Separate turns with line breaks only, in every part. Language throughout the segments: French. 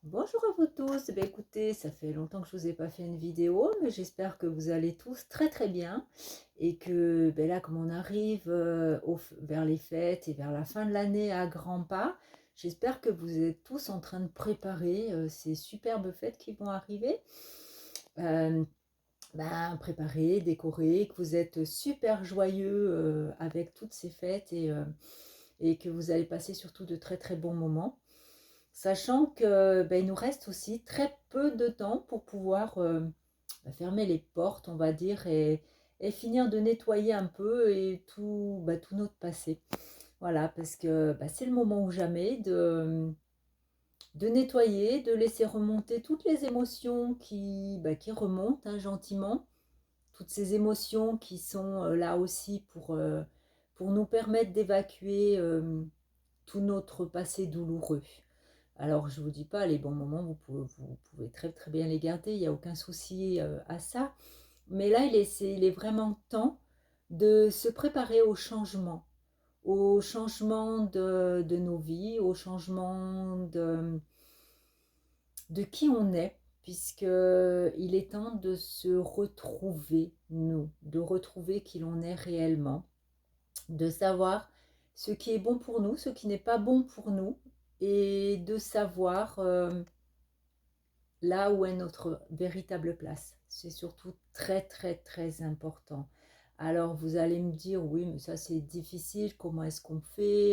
Bonjour à vous tous. Écoutez, ça fait longtemps que je vous ai pas fait une vidéo, mais j'espère que vous allez tous très très bien et que là, comme on arrive vers les fêtes et vers la fin de l'année à grands pas, j'espère que vous êtes tous en train de préparer ces superbes fêtes qui vont arriver. Euh, Préparer, décorer, que vous êtes super joyeux avec toutes ces fêtes et que vous allez passer surtout de très très bons moments. Sachant que il nous reste aussi très peu de temps pour pouvoir fermer les portes, on va dire, et finir de nettoyer un peu et tout notre passé. Voilà, parce que c'est le moment ou jamais de nettoyer, de laisser remonter toutes les émotions qui remontent hein, gentiment, toutes ces émotions qui sont là aussi pour nous permettre d'évacuer tout notre passé douloureux. Alors, je ne vous dis pas, les bons moments, vous pouvez très très bien les garder, il n'y a aucun souci à ça. Mais là, il est vraiment temps de se préparer au changement de nos vies, au changement de qui on est, puisque il est temps de se retrouver, nous, de retrouver qui l'on est réellement, de savoir ce qui est bon pour nous, ce qui n'est pas bon pour nous, et de savoir là où est notre véritable place. C'est surtout très très très important. Alors vous allez me dire, oui, mais ça c'est difficile, comment est-ce qu'on fait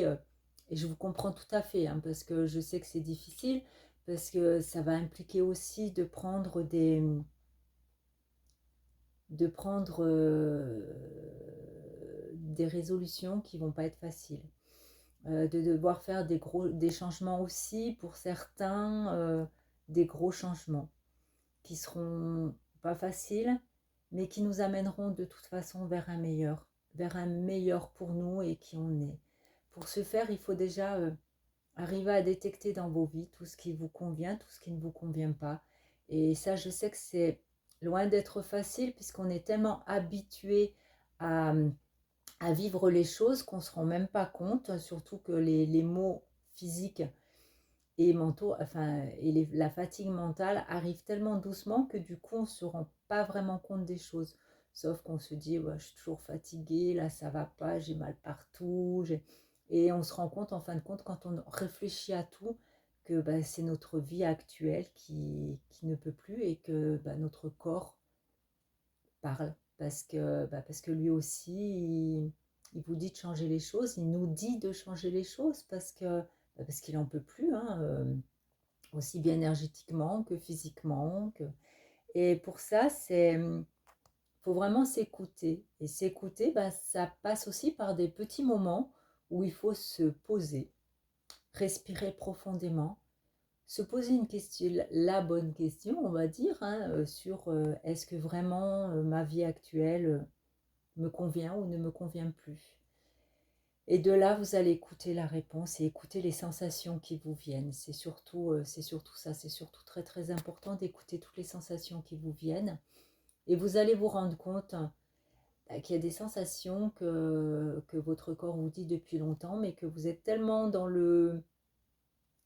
Et je vous comprends tout à fait, hein, parce que je sais que c'est difficile, parce que ça va impliquer aussi de prendre des résolutions qui vont pas être faciles. De devoir faire des changements aussi, pour certains, des gros changements qui seront pas faciles, mais qui nous amèneront de toute façon vers un meilleur pour nous et qui on est. Pour ce faire, il faut déjà arriver à détecter dans vos vies tout ce qui vous convient, tout ce qui ne vous convient pas. Et ça, je sais que c'est loin d'être facile puisqu'on est tellement habitué à, à vivre les choses qu'on ne se rend même pas compte, surtout que les maux physiques et mentaux, enfin, la fatigue mentale arrive tellement doucement que du coup, on ne se rend pas vraiment compte des choses. Sauf qu'on se dit, ouais, je suis toujours fatiguée, là, ça va pas, j'ai mal partout. Et on se rend compte, en fin de compte, quand on réfléchit à tout, que c'est notre vie actuelle qui ne peut plus et que notre corps parle. Parce que lui aussi, il vous dit de changer les choses, il nous dit de changer les choses parce qu'il n'en peut plus, hein, aussi bien énergétiquement que physiquement. Et pour ça, faut vraiment s'écouter. Et s'écouter, ça passe aussi par des petits moments où il faut se poser, respirer profondément, se poser une question, la bonne question, on va dire, hein, sur est-ce que vraiment ma vie actuelle me convient ou ne me convient plus. Et de là, vous allez écouter la réponse et écouter les sensations qui vous viennent. C'est surtout ça, c'est surtout très très important d'écouter toutes les sensations qui vous viennent. Et vous allez vous rendre compte qu'il y a des sensations que votre corps vous dit depuis longtemps, mais que vous êtes tellement dans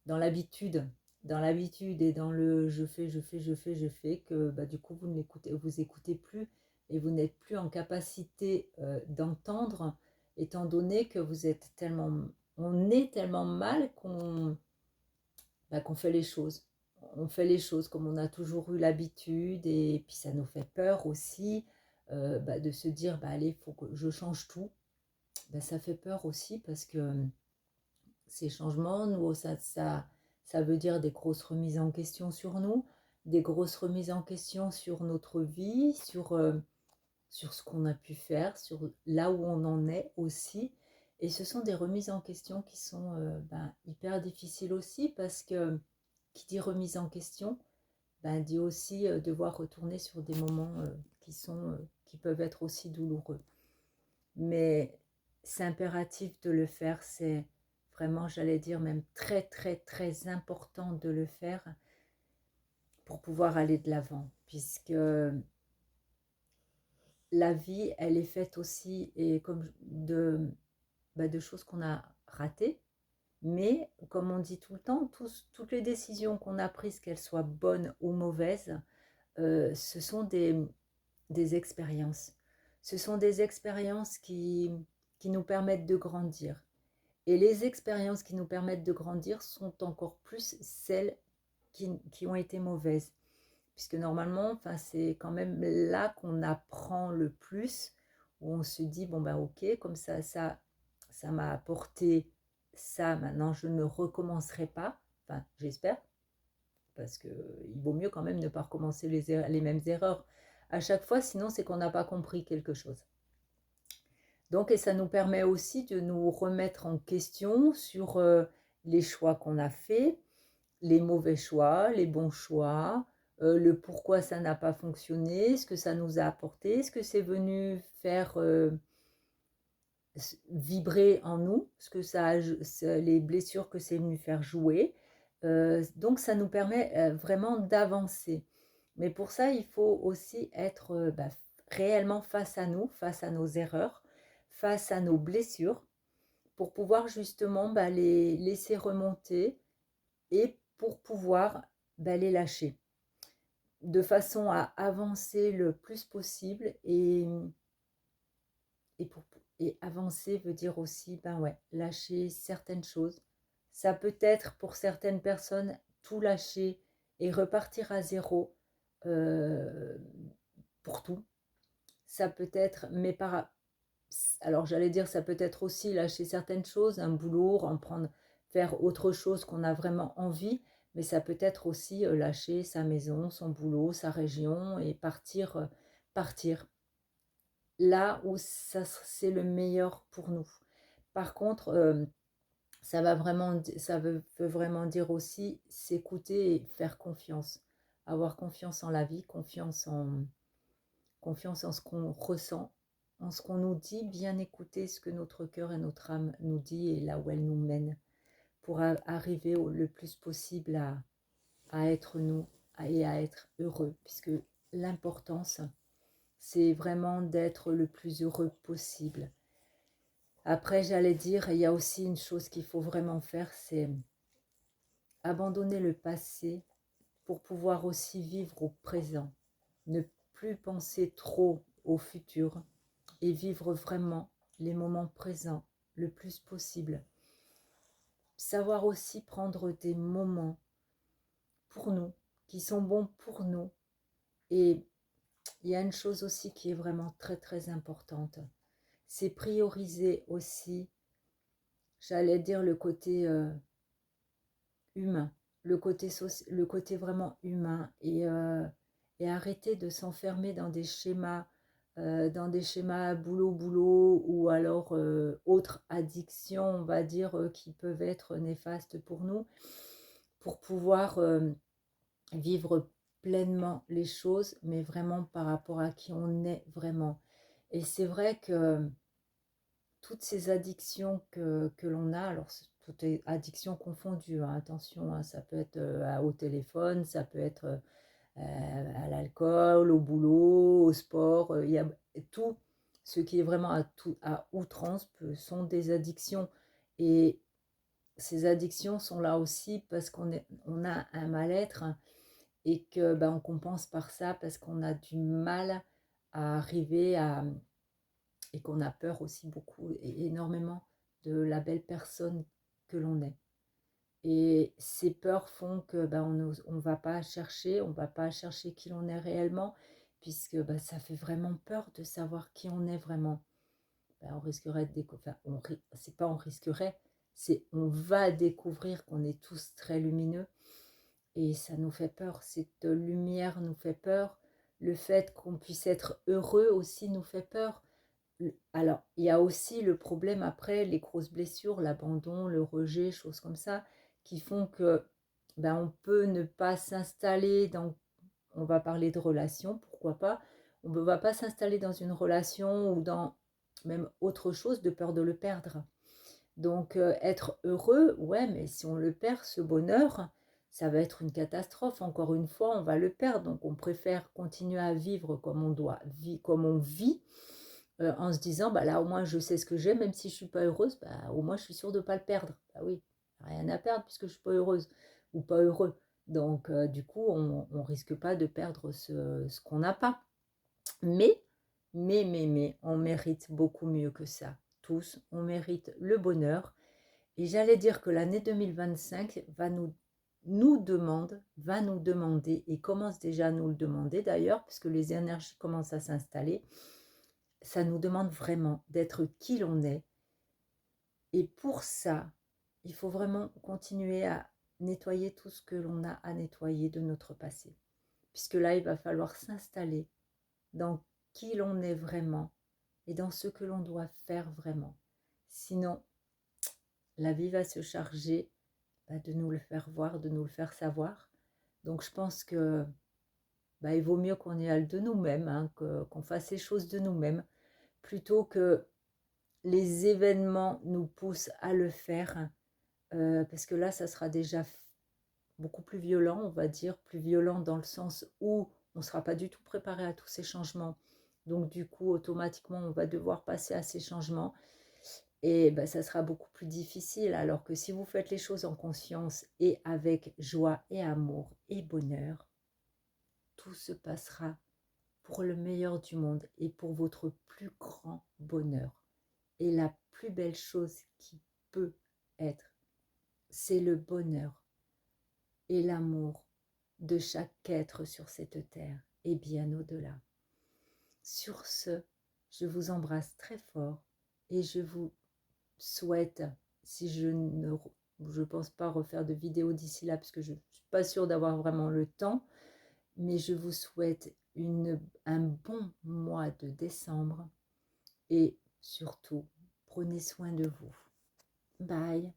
l'habitude, et dans le je fais, je fais, je fais, je fais, que du coup vous écoutez plus et vous n'êtes plus en capacité d'entendre, étant donné que on est tellement mal qu'on fait les choses. On fait les choses comme on a toujours eu l'habitude et puis ça nous fait peur aussi de se dire allez, il faut que je change tout. Ça fait peur aussi parce que ces changements, nous, ça veut dire des grosses remises en question sur nous, des grosses remises en question sur notre vie, sur ce qu'on a pu faire, sur là où on en est aussi. Et ce sont des remises en question qui sont hyper difficiles aussi parce que qui dit remise en question, dit aussi devoir retourner sur des moments qui peuvent être aussi douloureux. Mais c'est impératif de le faire, c'est vraiment, j'allais dire, même très très très important de le faire pour pouvoir aller de l'avant, puisque la vie, elle est faite aussi et comme de choses qu'on a ratées, Mais comme on dit tout le temps, toutes les décisions qu'on a prises, qu'elles soient bonnes ou mauvaises, ce sont des expériences. Ce sont des expériences qui nous permettent de grandir. Et les expériences qui nous permettent de grandir sont encore plus celles qui ont été mauvaises. Puisque normalement, enfin, c'est quand même là qu'on apprend le plus, où on se dit, bon ben ok, comme ça m'a apporté ça, maintenant je ne recommencerai pas, enfin j'espère, parce qu'il vaut mieux quand même ne pas recommencer les mêmes erreurs à chaque fois, sinon c'est qu'on n'a pas compris quelque chose. Donc, et ça nous permet aussi de nous remettre en question sur les choix qu'on a faits, les mauvais choix, les bons choix, le pourquoi ça n'a pas fonctionné, ce que ça nous a apporté, ce que c'est venu faire vibrer en nous, ce que les blessures que c'est venu faire jouer. Donc ça nous permet vraiment d'avancer. Mais pour ça, il faut aussi être réellement face à nous, face à nos erreurs, face à nos blessures, pour pouvoir justement les laisser remonter et pour pouvoir les lâcher, de façon à avancer le plus possible. Et avancer veut dire aussi lâcher certaines choses. Ça peut être pour certaines personnes tout lâcher et repartir à zéro euh, pour tout. Ça peut être, alors j'allais dire, ça peut être aussi lâcher certaines choses, un boulot, faire autre chose qu'on a vraiment envie, mais ça peut être aussi lâcher sa maison, son boulot, sa région et partir là où c'est le meilleur pour nous. Par contre, ça veut vraiment dire aussi s'écouter et faire confiance. Avoir confiance en la vie, confiance en ce qu'on ressent, en ce qu'on nous dit, bien écouter ce que notre cœur et notre âme nous dit et là où elle nous mène pour arriver le plus possible à être nous et à être heureux, puisque l'importance, c'est vraiment d'être le plus heureux possible. Après, j'allais dire, il y a aussi une chose qu'il faut vraiment faire, c'est abandonner le passé pour pouvoir aussi vivre au présent. Ne plus penser trop au futur et vivre vraiment les moments présents le plus possible. Savoir aussi prendre des moments pour nous, qui sont bons pour nous. Et il y a une chose aussi qui est vraiment très très importante, c'est prioriser aussi, j'allais dire, le côté humain, le côté vraiment humain, et arrêter de s'enfermer dans des schémas boulot ou alors autres addictions, on va dire, qui peuvent être néfastes pour nous, pour pouvoir vivre pleinement les choses, mais vraiment par rapport à qui on est vraiment. Et c'est vrai que toutes ces addictions que l'on a, alors toutes les addictions confondues, hein, attention, hein, ça peut être au téléphone, ça peut être à l'alcool, au boulot, au sport, il y a tout ce qui est vraiment à outrance sont des addictions. Et ces addictions sont là aussi parce on a un mal-être, hein, et que on compense par ça parce qu'on a du mal à arriver à et qu'on a peur aussi beaucoup et énormément de la belle personne que l'on est. Et ces peurs font que on va pas chercher, on va pas chercher qui l'on est réellement, puisque ça fait vraiment peur de savoir qui on est vraiment. On risquerait de découvrir, c'est pas on risquerait, c'est on va découvrir qu'on est tous très lumineux et ça nous fait peur. Cette lumière nous fait peur. Le fait qu'on puisse être heureux aussi nous fait peur. Alors, il y a aussi le problème après, les grosses blessures, l'abandon, le rejet, choses comme ça, qui font que on peut ne pas s'installer dans, on va parler de relation, pourquoi pas, on ne va pas s'installer dans une relation ou dans même autre chose de peur de le perdre. Donc, être heureux, ouais, mais si on le perd, ce bonheur, ça va être une catastrophe. Encore une fois, on va le perdre. Donc, on préfère continuer à vivre comme on doit, comme on vit, en se disant, là, au moins, je sais ce que j'ai, même si je ne suis pas heureuse, au moins, je suis sûre de ne pas le perdre. Oui, rien à perdre puisque je suis pas heureuse ou pas heureux. Donc, du coup, on risque pas de perdre ce qu'on n'a pas. Mais, on mérite beaucoup mieux que ça. Tous, on mérite le bonheur. Et j'allais dire que l'année 2025 va nous demander, et commence déjà à nous le demander d'ailleurs, puisque les énergies commencent à s'installer, ça nous demande vraiment d'être qui l'on est. Et pour ça, il faut vraiment continuer à nettoyer tout ce que l'on a à nettoyer de notre passé. Puisque là, il va falloir s'installer dans qui l'on est vraiment et dans ce que l'on doit faire vraiment. Sinon, la vie va se charger de nous le faire voir, de nous le faire savoir. Donc je pense que il vaut mieux qu'on y aille de nous-mêmes, hein, qu'on fasse les choses de nous-mêmes, plutôt que les événements nous poussent à le faire, parce que là, ça sera déjà beaucoup plus violent, on va dire, plus violent dans le sens où on ne sera pas du tout préparé à tous ces changements. Donc du coup, automatiquement, on va devoir passer à ces changements et ça sera beaucoup plus difficile. Alors que si vous faites les choses en conscience et avec joie et amour et bonheur, tout se passera pour le meilleur du monde et pour votre plus grand bonheur. Et la plus belle chose qui peut être, c'est le bonheur et l'amour de chaque être sur cette terre et bien au-delà. Sur ce, je vous embrasse très fort et je vous souhaite, si je pense pas refaire de vidéo d'ici là parce que je ne suis pas sûre d'avoir vraiment le temps, mais je vous souhaite un bon mois de décembre et surtout, prenez soin de vous. Bye.